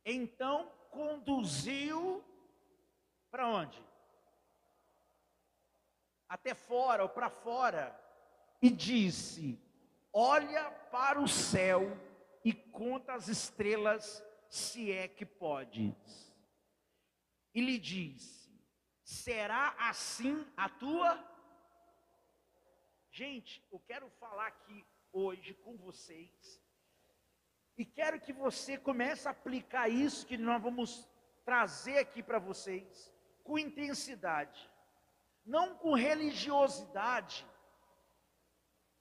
Então conduziu para onde? Até fora ou para fora, e disse: olha para o céu e conta as estrelas, se é que podes. E lhe disse: será assim a tua? Gente, eu quero falar aqui hoje com vocês, e quero que você comece a aplicar isso que nós vamos trazer aqui para vocês, com intensidade, não com religiosidade,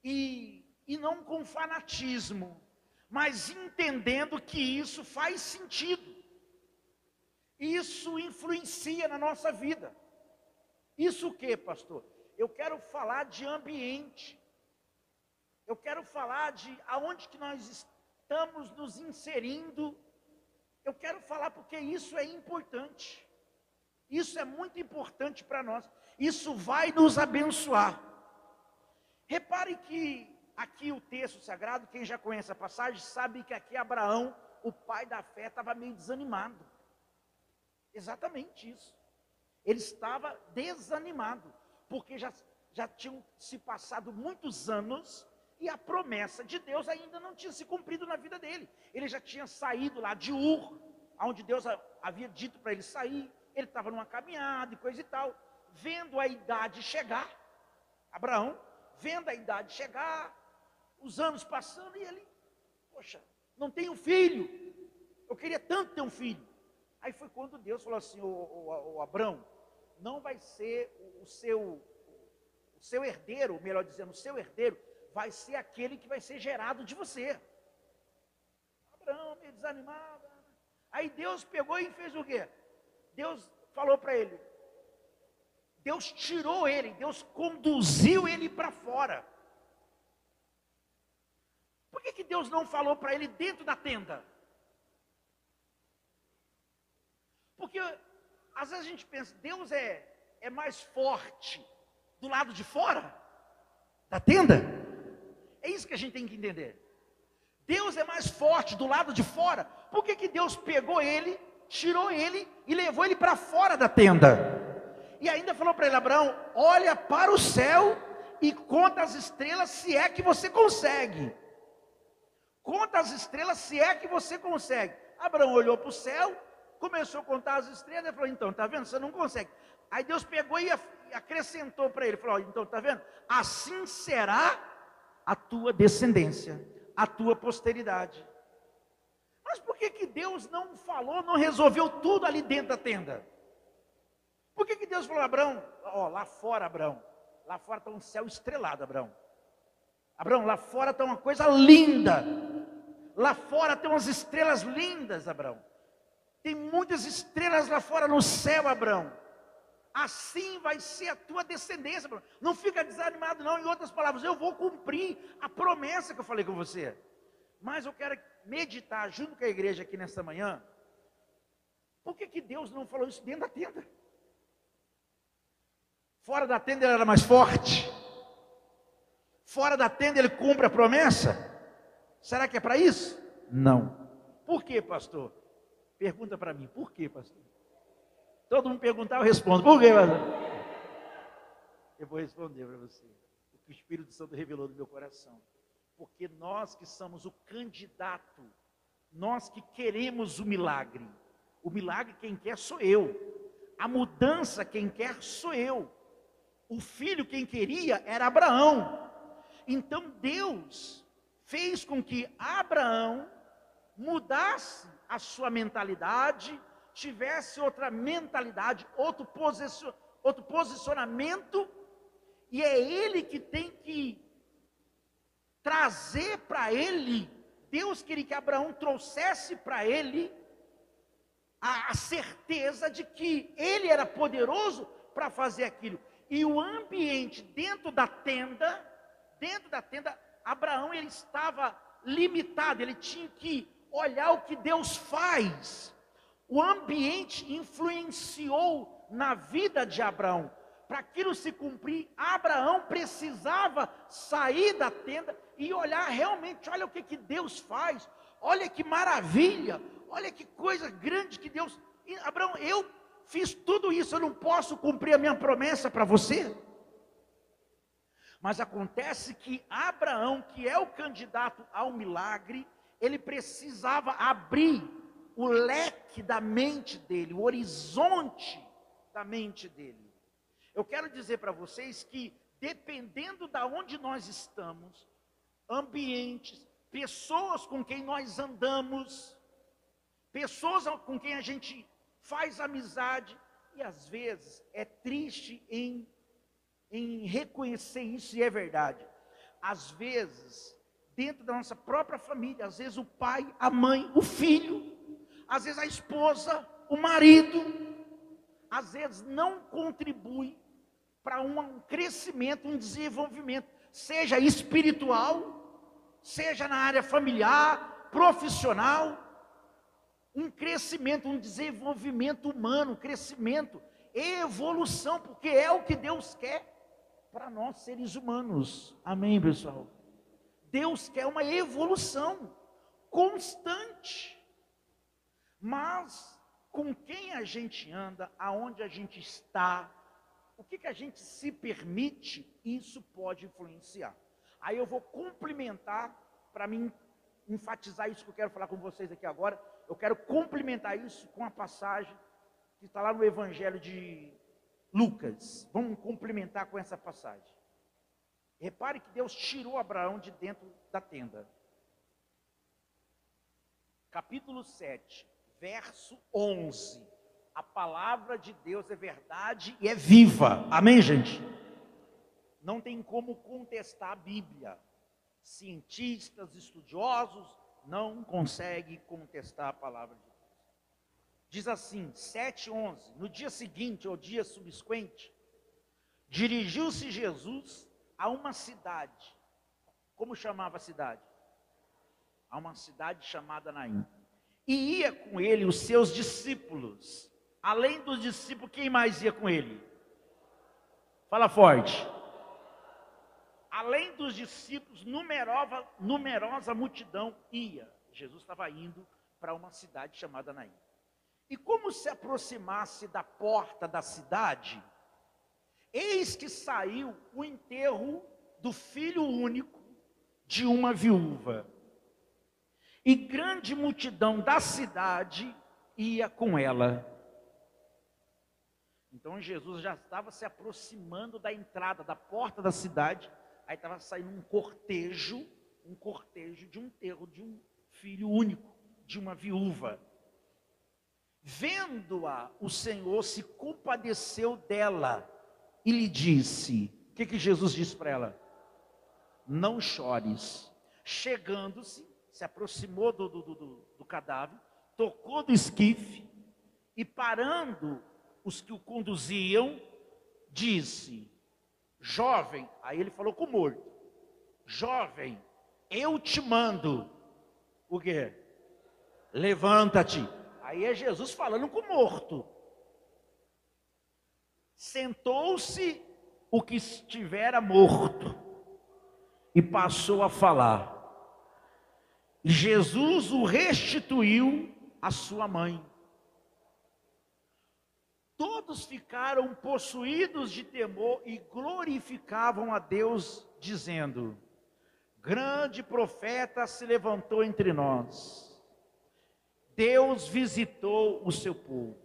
e não com fanatismo, mas entendendo que isso faz sentido, isso influencia na nossa vida. Isso o que, pastor? Eu quero falar de ambiente, eu quero falar de aonde que nós estamos nos inserindo, eu quero falar porque isso é importante, isso é muito importante para nós, isso vai nos abençoar. Repare que aqui o texto sagrado, quem já conhece a passagem, sabe que aqui Abraão, o pai da fé, estava meio desanimado. Exatamente isso. Ele estava desanimado, porque já tinham se passado muitos anos, e a promessa de Deus ainda não tinha se cumprido na vida dele. Ele já tinha saído lá de Ur, onde Deus havia dito para ele sair, ele estava numa caminhada e coisa e tal, vendo a idade chegar, Abraão, vendo a idade chegar, os anos passando, e ele, poxa, não tenho filho, eu queria tanto ter um filho. Aí foi quando Deus falou assim: ô Abraão, não vai ser o seu herdeiro, melhor dizendo, o seu herdeiro vai ser aquele que vai ser gerado de você. Abraão, meio desanimado. Aí Deus pegou e fez o quê? Deus falou para ele, Deus tirou ele, Deus conduziu ele para fora. Por que Deus não falou para ele dentro da tenda? Porque às vezes a gente pensa, Deus é mais forte do lado de fora da tenda? É isso que a gente tem que entender. Deus é mais forte do lado de fora. Por que Deus pegou ele, tirou ele e levou ele para fora da tenda? E ainda falou para ele: Abraão, olha para o céu e conta as estrelas, se é que você consegue. Conta as estrelas, se é que você consegue. Abraão olhou para o céu, começou a contar as estrelas, e falou: então, está vendo, você não consegue. Aí Deus pegou e acrescentou para ele, falou: então, está vendo, assim será a tua descendência, a tua posteridade. Mas por que Deus não falou, não resolveu tudo ali dentro da tenda? Por que Deus falou: Abraão, ó, lá fora, Abraão, lá fora está um céu estrelado, Abraão. Abraão, lá fora está uma coisa linda. Lá fora tem umas estrelas lindas, Abraão. Tem muitas estrelas lá fora no céu, Abraão. Assim vai ser a tua descendência, Abraão. Não fica desanimado não. Em outras palavras, eu vou cumprir a promessa que eu falei com você. Mas eu quero meditar junto com a igreja aqui nesta manhã. Por que Deus não falou isso dentro da tenda? Fora da tenda ele era mais forte. Fora da tenda ele cumpre a promessa. Será que é para isso? Não. Por quê, pastor? Pergunta para mim, por quê, pastor? Todo mundo perguntar, eu respondo. Por quê, pastor? Eu vou responder para você. O que o Espírito Santo revelou no meu coração. Porque nós que somos o candidato, nós que queremos o milagre quem quer sou eu. A mudança quem quer sou eu. O filho quem queria era Abraão. Então Deus fez com que Abraão mudasse a sua mentalidade, tivesse outra mentalidade, outro posicionamento, e é ele que tem que trazer para ele, Deus queria que Abraão trouxesse para ele a certeza de que ele era poderoso para fazer aquilo. E o ambiente dentro da tenda, Abraão ele estava limitado, ele tinha que olhar o que Deus faz. O ambiente influenciou na vida de Abraão. Para aquilo se cumprir, Abraão precisava sair da tenda e olhar realmente, olha o que Deus faz, olha que maravilha, Olha que coisa grande que Deus... E, Abraão, eu fiz tudo isso, eu não posso cumprir a minha promessa para você? Mas acontece que Abraão, que é o candidato ao milagre, ele precisava abrir o leque da mente dele, o horizonte da mente dele. Eu quero dizer para vocês que, dependendo de onde nós estamos, ambientes, pessoas com quem nós andamos, pessoas com quem a gente faz amizade, e às vezes é triste em reconhecer isso, e é verdade. Às vezes, dentro da nossa própria família, às vezes o pai, a mãe, o filho, às vezes a esposa, o marido, às vezes não contribui para um crescimento, um desenvolvimento, seja espiritual, seja na área familiar, profissional, um crescimento, um desenvolvimento humano, um crescimento, evolução, porque é o que Deus quer para nós seres humanos. Amém, pessoal? Deus quer uma evolução constante. Mas com quem a gente anda, aonde a gente está, o que a gente se permite, isso pode influenciar. Aí eu vou complementar, para mim enfatizar isso que eu quero falar com vocês aqui agora, eu quero complementar isso com a passagem que está lá no Evangelho de Lucas. Vamos complementar com essa passagem. Repare que Deus tirou Abraão de dentro da tenda. Capítulo 7, verso 11. A palavra de Deus é verdade e é viva. Amém, gente? Não tem como contestar a Bíblia. Cientistas, estudiosos, não conseguem contestar a palavra de Deus. Diz assim, 7:11. No dia seguinte, ou dia subsequente, dirigiu-se Jesus a uma cidade. Como chamava a cidade? A uma cidade chamada Naim. E ia com ele os seus discípulos. Além dos discípulos, quem mais ia com ele? Fala forte. Além dos discípulos, numerosa multidão ia. Jesus estava indo para uma cidade chamada Naim. E como se aproximasse da porta da cidade, eis que saiu o enterro do filho único de uma viúva. E grande multidão da cidade ia com ela. Então Jesus já estava se aproximando da entrada, da porta da cidade. Aí estava saindo um cortejo de um enterro de um filho único, de uma viúva. Vendo-a, o Senhor se compadeceu dela e lhe disse, o que Jesus disse para ela? Não chores. Chegando-se, se aproximou do cadáver, tocou do esquife e parando os que o conduziam, disse, jovem, aí ele falou com o morto, jovem, eu te mando, o quê? Levanta-te. Aí é Jesus falando com o morto. Sentou-se o que estivera morto e passou a falar. E Jesus o restituiu à sua mãe. Todos ficaram possuídos de temor e glorificavam a Deus, dizendo, grande profeta se levantou entre nós. Deus visitou o seu povo.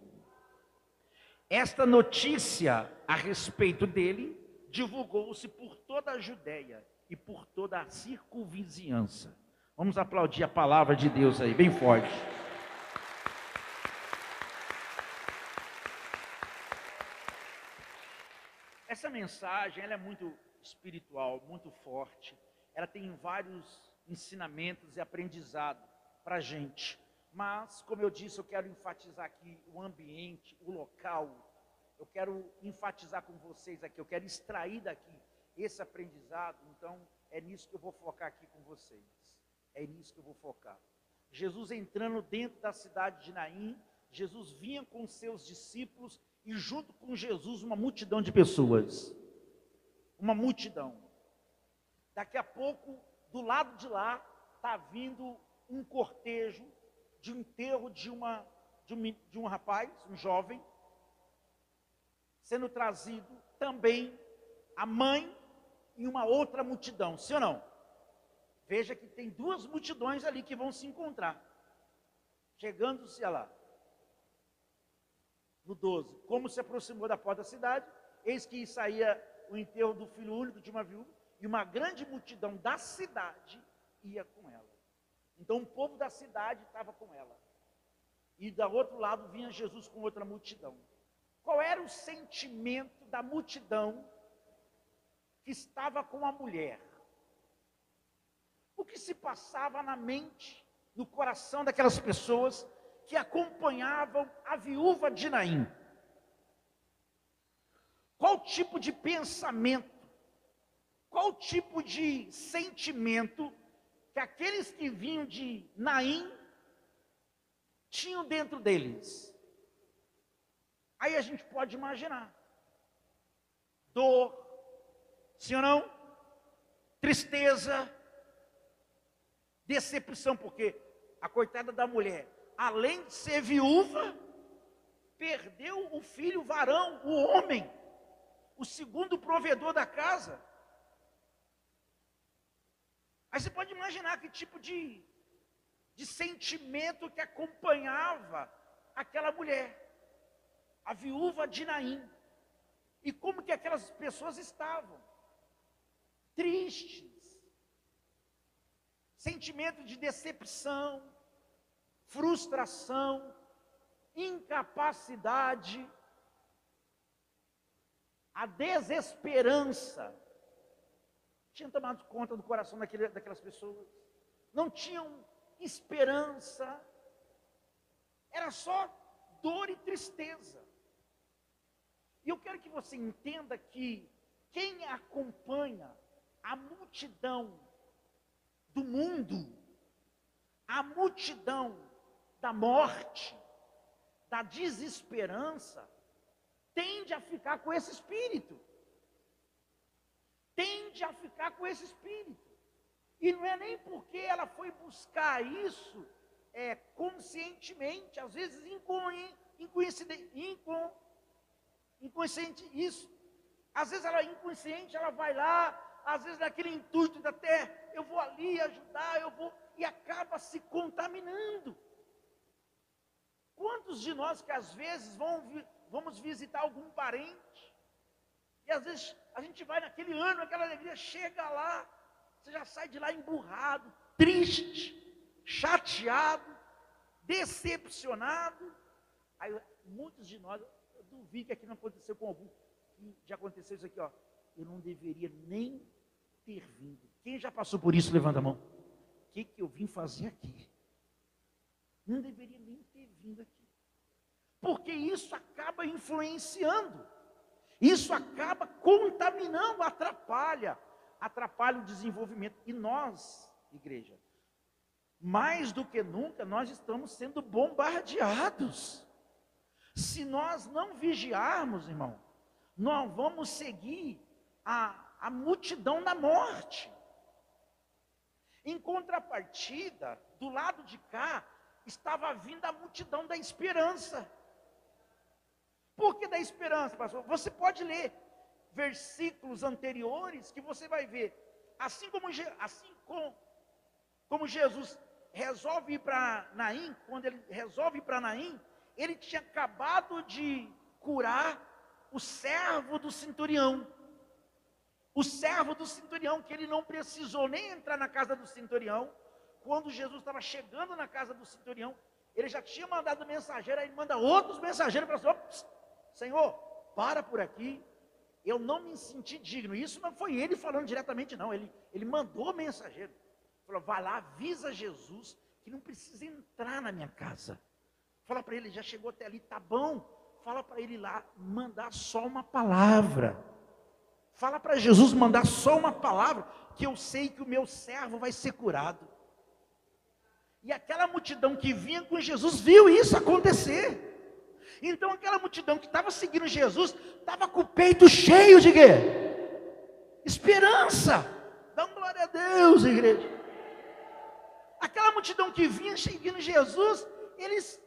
Esta notícia a respeito dele divulgou-se por toda a Judéia e por toda a circunvizinhança. Vamos aplaudir a palavra de Deus aí, bem forte. Essa mensagem, ela é muito espiritual, muito forte. Ela tem vários ensinamentos e aprendizado para a gente. Mas, como eu disse, eu quero enfatizar aqui o ambiente, o local. Eu quero enfatizar com vocês aqui, eu quero extrair daqui esse aprendizado. Então, é nisso que eu vou focar aqui com vocês. É nisso que eu vou focar. Jesus entrando dentro da cidade de Naim, Jesus vinha com seus discípulos e junto com Jesus uma multidão de pessoas. Uma multidão. Daqui a pouco, do lado de lá, está vindo um cortejo de um enterro de um rapaz, um jovem, sendo trazido também a mãe e uma outra multidão, sim ou não? Veja que tem duas multidões ali que vão se encontrar. Chegando-se lá, no 12, como se aproximou da porta da cidade, eis que saía o enterro do filho único de uma viúva, e uma grande multidão da cidade ia com ela. Então o povo da cidade estava com ela. E do outro lado vinha Jesus com outra multidão. Qual era o sentimento da multidão que estava com a mulher? O que se passava na mente, no coração daquelas pessoas que acompanhavam a viúva de Naim? Qual tipo de pensamento, qual tipo de sentimento que aqueles que vinham de Naim tinham dentro deles? Aí a gente pode imaginar. Dor, sim ou não? Tristeza, decepção, porque a coitada da mulher, além de ser viúva, perdeu o filho varão, o homem, o segundo provedor da casa. Aí você pode imaginar que tipo de sentimento que acompanhava aquela mulher, a viúva de Naim, e como que aquelas pessoas estavam, tristes, sentimento de decepção, frustração, incapacidade, a desesperança tinha tomado conta do coração daquelas pessoas, não tinham esperança, era só dor e tristeza. E eu quero que você entenda que quem acompanha a multidão do mundo, a multidão da morte, da desesperança, tende a ficar com esse espírito. Tende a ficar com esse espírito. E não é nem porque ela foi buscar isso conscientemente, às vezes inconsciente isso. Às vezes ela é inconsciente, ela vai lá, às vezes naquele intuito de até, eu vou ali ajudar, e acaba se contaminando. Quantos de nós que às vezes vamos visitar algum parente, e às vezes a gente vai naquele ano, aquela alegria, chega lá, você já sai de lá emburrado, triste, chateado, decepcionado. Aí muitos de nós, eu duvido que aqui não aconteceu com algum, que já aconteceu isso aqui, ó, eu não deveria nem ter vindo. Quem já passou por isso, levanta a mão. O que eu vim fazer aqui? Não deveria nem ter vindo aqui. Porque isso acaba influenciando. Isso acaba contaminando, atrapalha o desenvolvimento. E nós, igreja, mais do que nunca, nós estamos sendo bombardeados. Se nós não vigiarmos, irmão, nós vamos seguir a multidão da morte. Em contrapartida, do lado de cá, estava vindo a multidão da esperança. Por que da esperança, pastor? Você pode ler versículos anteriores que você vai ver. Assim como Jesus resolve ir para Naim, quando ele resolve ir para Naim, ele tinha acabado de curar o servo do centurião. O servo do centurião, que ele não precisou nem entrar na casa do centurião. Quando Jesus estava chegando na casa do centurião, ele já tinha mandado mensageiro, aí ele manda outros mensageiros para o Senhor. Senhor, para por aqui, eu não me senti digno. Isso não foi ele falando diretamente, não. Ele mandou mensageiro. Falou, vai lá, avisa Jesus que não precisa entrar na minha casa. Fala para ele, já chegou até ali, tá bom. Fala para ele lá, mandar só uma palavra. Fala para Jesus mandar só uma palavra, que eu sei que o meu servo vai ser curado. E aquela multidão que vinha com Jesus viu isso acontecer. Então aquela multidão que estava seguindo Jesus, estava com o peito cheio de quê? Esperança. Dá glória a Deus, igreja. Aquela multidão que vinha seguindo Jesus, eles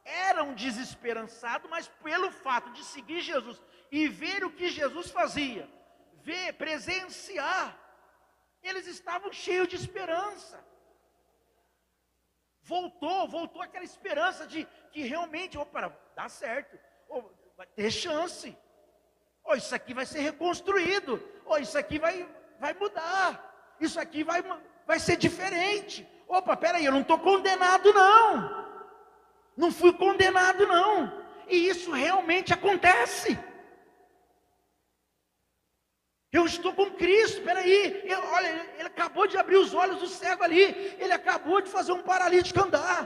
eram desesperançados, mas pelo fato de seguir Jesus e ver o que Jesus fazia, presenciar, eles estavam cheios de esperança. Voltou aquela esperança de que realmente, opa, dá certo, vai ter chance, isso aqui vai ser reconstruído, isso aqui vai mudar, isso aqui vai ser diferente. Opa, peraí, eu não estou condenado não fui condenado não, e isso realmente acontece. Eu estou com Cristo, peraí, olha, ele acabou de abrir os olhos do cego ali, ele acabou de fazer um paralítico andar,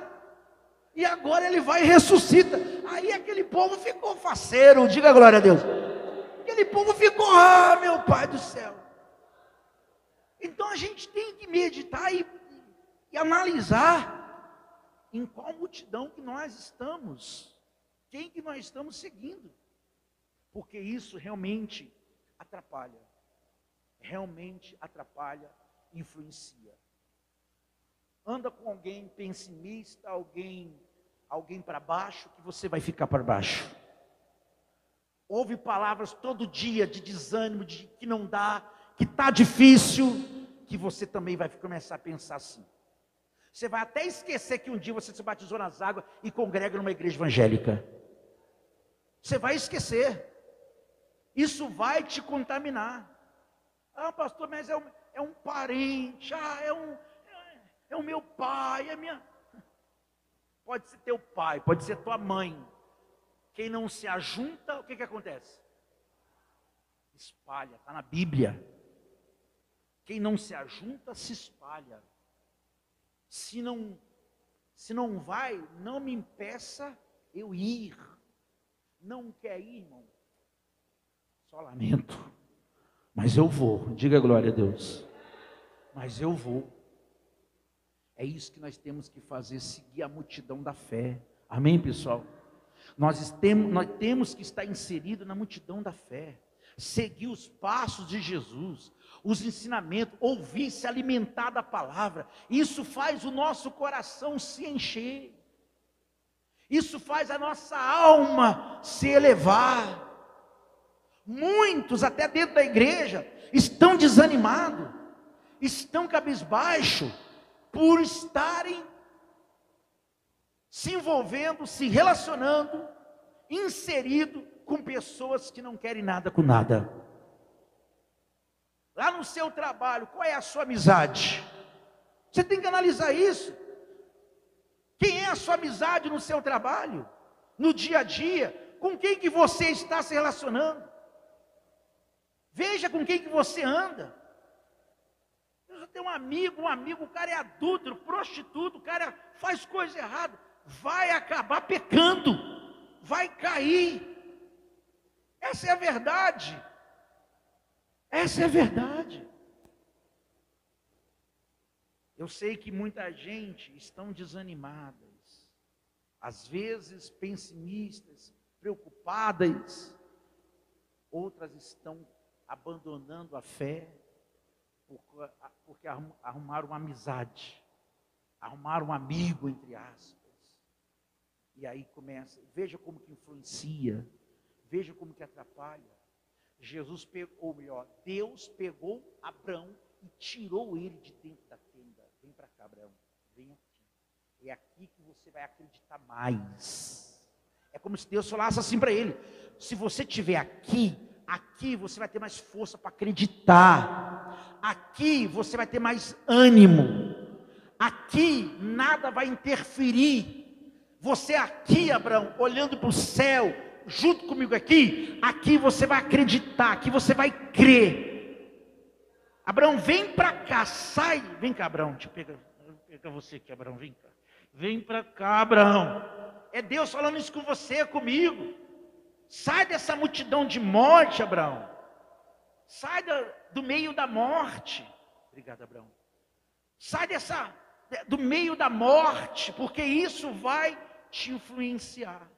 e agora ele vai e ressuscita. Aí aquele povo ficou faceiro, diga glória a Deus. Aquele povo ficou, meu Pai do céu. Então a gente tem que meditar e analisar em qual multidão que nós estamos, quem que nós estamos seguindo, porque isso realmente atrapalha. Realmente atrapalha, influencia. Anda com alguém pessimista, alguém para baixo, que você vai ficar para baixo. Ouve palavras todo dia de desânimo, de que não dá, que está difícil, que você também vai começar a pensar assim. Você vai até esquecer que um dia você se batizou nas águas e congrega numa igreja evangélica. Você vai esquecer. Isso vai te contaminar. Pastor, mas é um parente, é o meu pai, é minha... Pode ser teu pai, pode ser tua mãe. Quem não se ajunta, o que acontece? Espalha, está na Bíblia. Quem não se ajunta, se espalha. Se não vai, não me impeça eu ir. Não quer ir, irmão? Só lamento. Mas eu vou, diga glória a Deus. Mas eu vou. É isso que nós temos que fazer, seguir a multidão da fé. Amém, pessoal? Nós temos que estar inserido na multidão da fé. Seguir os passos de Jesus, os ensinamentos, ouvir, se alimentar da palavra. Isso faz o nosso coração se encher. Isso faz a nossa alma se elevar. Muitos, até dentro da igreja, estão desanimados, estão cabisbaixo, por estarem se envolvendo, se relacionando, inserido com pessoas que não querem nada com nada. Lá no seu trabalho, qual é a sua amizade? Você tem que analisar isso. Quem é a sua amizade no seu trabalho? No dia a dia? Com quem que você está se relacionando? Veja com quem que você anda. Eu tenho um amigo, o cara é adúltero, prostituto, o cara faz coisa errada, vai acabar pecando, vai cair. Essa é a verdade. Essa é a verdade. Eu sei que muita gente estão desanimadas, às vezes pessimistas, preocupadas, outras estão abandonando a fé, porque arrumaram uma amizade, arrumaram um amigo, entre aspas, e aí começa, veja como que influencia, veja como que atrapalha. Jesus pegou, ou melhor, Deus pegou Abrão e tirou ele de dentro da tenda. Vem para cá, Abrão, vem aqui, é aqui que você vai acreditar mais. É como se Deus falasse assim para ele: se você estiver aqui você vai ter mais força para acreditar, aqui você vai ter mais ânimo, aqui nada vai interferir, você aqui, Abraão, olhando para o céu, junto comigo aqui você vai acreditar, aqui você vai crer. Abraão, vem para cá, sai, vem cá, Abraão, pega você aqui, Abraão, vem cá, vem para cá, Abraão, é Deus falando isso com você, comigo. Sai dessa multidão de morte, Abraão. Sai do meio da morte. Obrigado, Abraão. Sai do meio da morte, porque isso vai te influenciar.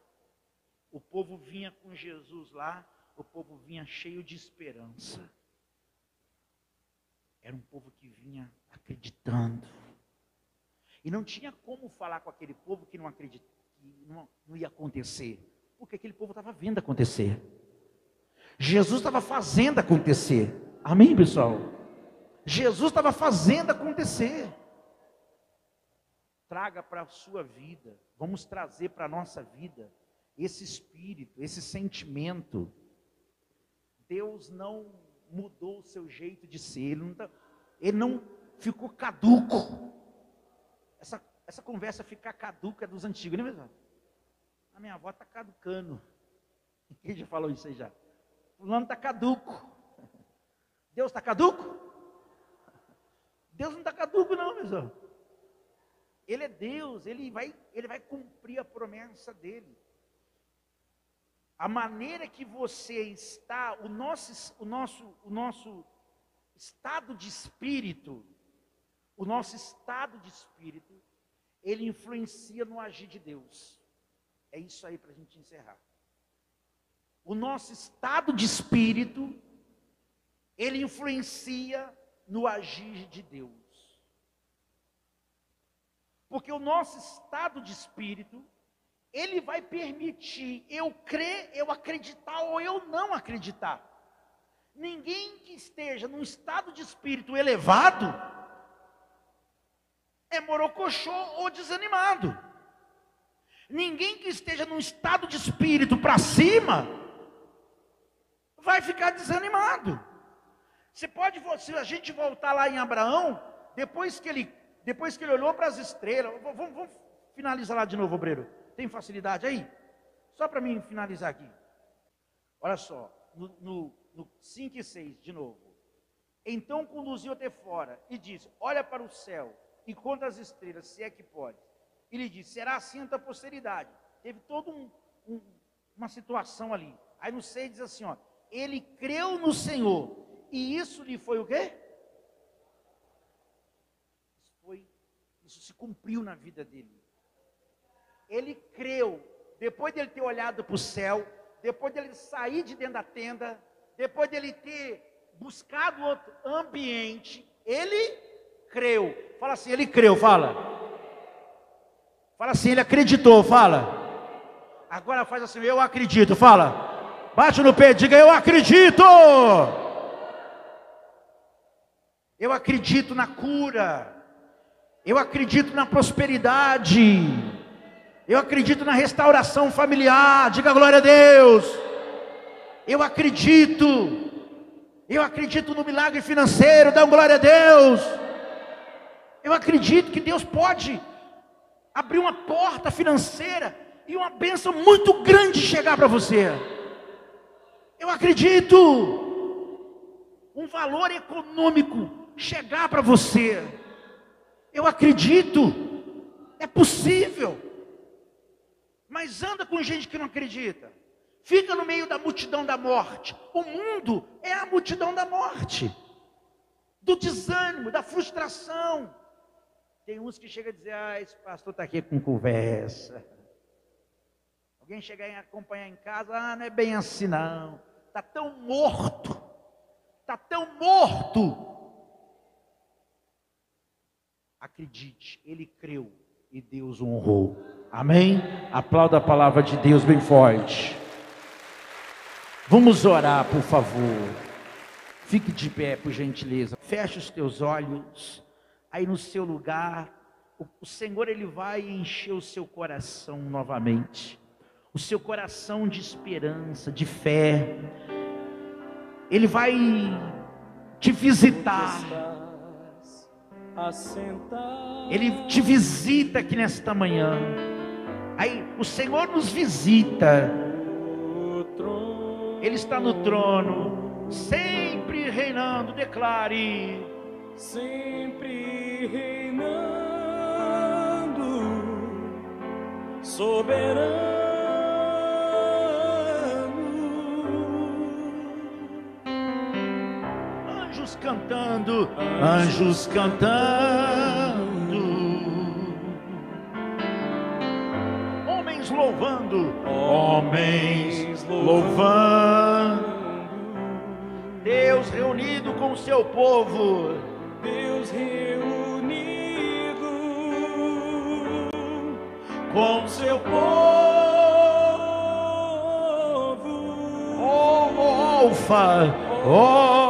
O povo vinha com Jesus lá, o povo vinha cheio de esperança. Era um povo que vinha acreditando. E não tinha como falar com aquele povo que não acreditava, que não ia acontecer. Porque aquele povo estava vendo acontecer. Jesus estava fazendo acontecer. Amém, pessoal? Jesus estava fazendo acontecer. Traga para a sua vida, vamos trazer para a nossa vida esse espírito, esse sentimento. Deus não mudou o seu jeito de ser, ele não ficou caduco. Essa conversa ficar caduca é dos antigos, não é mesmo? A minha avó está caducando. Quem já falou isso aí já? Fulano está caduco. Deus está caduco? Deus não está caduco não, pessoal. Ele é Deus, ele vai cumprir a promessa dele. A maneira que você está, o nosso estado de espírito, ele influencia no agir de Deus. É isso aí para a gente encerrar. O nosso estado de espírito, ele influencia no agir de Deus. Porque o nosso estado de espírito, ele vai permitir eu crer, eu acreditar ou eu não acreditar. Ninguém que esteja num estado de espírito elevado é morocochô ou desanimado. Ninguém que esteja num estado de espírito para cima vai ficar desanimado. Se a gente voltar lá em Abraão, depois que ele olhou para as estrelas, vamos finalizar lá de novo, obreiro. Tem facilidade aí? Só para mim finalizar aqui. Olha só, no 5 e 6, de novo. Então conduziu até fora e disse: olha para o céu e conta as estrelas, se é que pode. E lhe disse: será assim a tua posteridade. Teve toda uma situação ali. Aí no 6 diz assim, ó: ele creu no Senhor, e isso lhe foi o quê? Isso se cumpriu na vida dele. Ele creu, depois dele ter olhado para o céu, depois dele sair de dentro da tenda, depois dele ter buscado outro ambiente, ele creu. Fala assim, ele creu, fala. Fala assim, ele acreditou, fala. Agora faz assim, eu acredito, fala. Bate no peito, diga, eu acredito. Eu acredito na cura. Eu acredito na prosperidade. Eu acredito na restauração familiar. Diga glória a Deus. Eu acredito no milagre financeiro. Dá glória a Deus. Eu acredito que Deus pode abrir uma porta financeira e uma bênção muito grande chegar para você. Eu acredito um valor econômico chegar para você. Eu acredito, é possível. Mas anda com gente que não acredita. Fica no meio da multidão da morte. O mundo é a multidão da morte, do desânimo, da frustração. Tem uns que chegam a dizer: ah, esse pastor está aqui com conversa. Alguém chega a acompanhar em casa: ah, não é bem assim não. Está tão morto. Está tão morto. Acredite, ele creu e Deus o honrou. Amém? Aplauda a palavra de Deus bem forte. Vamos orar, por favor. Fique de pé, por gentileza. Feche os teus olhos. Aí no seu lugar, o Senhor, ele vai encher o seu coração novamente. O seu coração de esperança, de fé. Ele vai te visitar. Ele te visita aqui nesta manhã. Aí o Senhor nos visita. Ele está no trono, sempre reinando. Declare: sempre reinando, soberano. Anjos cantando, anjos cantando, homens louvando, homens louvando, Deus reunido com o seu povo. Deus reunido com seu povo. Oh, Alfa, oh,